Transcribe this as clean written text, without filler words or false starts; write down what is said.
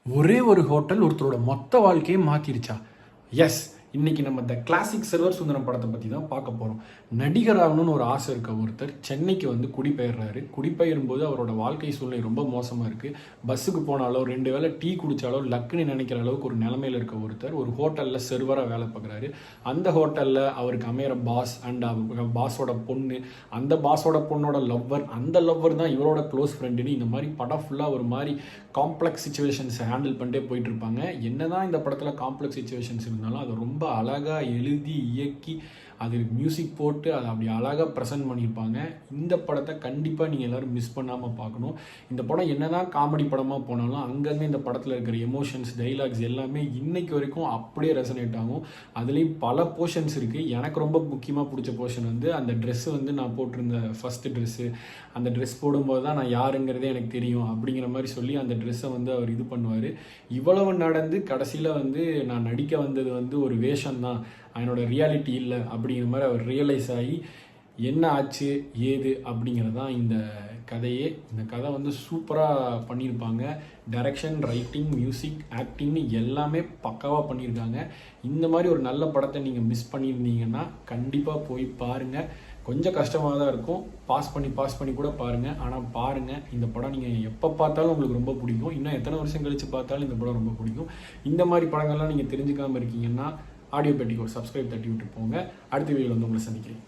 ஒரே ஒரு ஹோட்டல் ஒருத்தரோட மொத்த வாழ்க்கையை மாற்றிருச்சா? எஸ், இன்னைக்கு நம்ம த கிளாசிக் சில்வர் சுந்தரம் படத்தை பற்றி தான் பார்க்க போகிறோம். நடிகர் ஆகணும்னு ஒரு ஆசை இருக்க ஒருத்தர் சென்னைக்கு வந்து குடிபெயர்றாரு. குடிபெயரும்போது அவரோட வாழ்க்கை சூழ்நிலை ரொம்ப மோசமாக இருக்குது. பஸ்ஸுக்கு போனாலோ 2 வேளை டீ குடித்தாலோ லக்குன்னு நினைக்கிற அளவுக்கு ஒரு நிலைமையில் இருக்க ஒருத்தர் ஒரு ஹோட்டலில் செர்வராக வேலை பார்க்குறாரு. அந்த ஹோட்டலில் அவருக்கு அமையிற பாஸ் அண்ட் பாஸோட பொண்ணு, அந்த பாஸோட பொண்ணோட லவ்வர், அந்த லவ்வர் தான் இவரோட க்ளோஸ் ஃப்ரெண்டுன்னு இந்த மாதிரி படம் ஃபுல்லாக ஒரு மாதிரி காம்ப்ளெக்ஸ் சுச்சுவேஷன்ஸை ஹேண்டில் பண்ணிட்டே போயிட்டு இருப்பாங்க. என்னதான் இந்த படத்தில் காம்ப்ளெக்ஸ் சுச்சுவேஷன்ஸ் இருந்தாலும் அது ரொம்ப அழகாக எழுதி இயக்கி அது மியூசிக் போட்டு அதை அப்படி அழகாக ப்ரெசென்ட் பண்ணியிருப்பாங்க. இந்த படத்தை கண்டிப்பாக நீங்கள் எல்லோரும் மிஸ் பண்ணாமல் பார்க்கணும். இந்த படம் என்னதான் காமெடி படமாக போனாலும் அங்கங்கே இந்த படத்தில் இருக்கிற எமோஷன்ஸ், டைலாக்ஸ் எல்லாமே இன்னைக்கு வரைக்கும் அப்படியே ரெசனேட் ஆகும். அதுலேயும் பல போர்ஷன்ஸ் இருக்குது. எனக்கு ரொம்ப முக்கியமாக பிடிச்ச போர்ஷன் வந்து அந்த ட்ரெஸ்ஸு வந்து நான் போட்டிருந்த ஃபஸ்ட்டு ட்ரெஸ்ஸு, அந்த ட்ரெஸ் போடும்போது தான் நான் யாருங்கிறதே எனக்கு தெரியும் அப்படிங்கிற மாதிரி சொல்லி அந்த ட்ரெஸ்ஸை வந்து அவர் இது பண்ணுவார். இவ்வளவு நடந்து கடைசியில் வந்து நான் நடிக்க வந்தது வந்து ஒரு வேஷம் தான், என்னோட ரியாலிட்டி இல்லை அப்படிங்கிற மாதிரி அவர் ரியலைஸ் ஆகி என்ன ஆச்சு ஏது அப்படிங்கிறது தான் இந்த கதையே. இந்த கதை வந்து சூப்பராக பண்ணியிருப்பாங்க. டைரக்ஷன், ரைட்டிங், மியூசிக், ஆக்டிங்னு எல்லாமே பக்காவாக பண்ணியிருக்காங்க. இந்த மாதிரி ஒரு நல்ல படத்தை நீங்கள் மிஸ் பண்ணியிருந்தீங்கன்னா கண்டிப்பாக போய் பாருங்கள். கொஞ்சம் கஷ்டமாக தான் இருக்கும், பாஸ் பண்ணி கூட பாருங்கள். ஆனால் பாருங்கள், இந்த படம் நீங்கள் எப்போ பார்த்தாலும் உங்களுக்கு ரொம்ப பிடிக்கும். இன்னும் எத்தனை வருஷம் கழித்து பார்த்தாலும் இந்த படம் ரொம்ப பிடிக்கும். இந்த மாதிரி படங்கள்லாம் நீங்கள் தெரிஞ்சுக்காமல் இருக்கீங்கன்னா ஆடியோ பெட்டிக்கு ஒரு சப்ஸ்கிரைப் தட்டி விட்டு போங்க. அடுத்த வீடியோவில் வந்து உங்களை சந்திக்கிறேன்.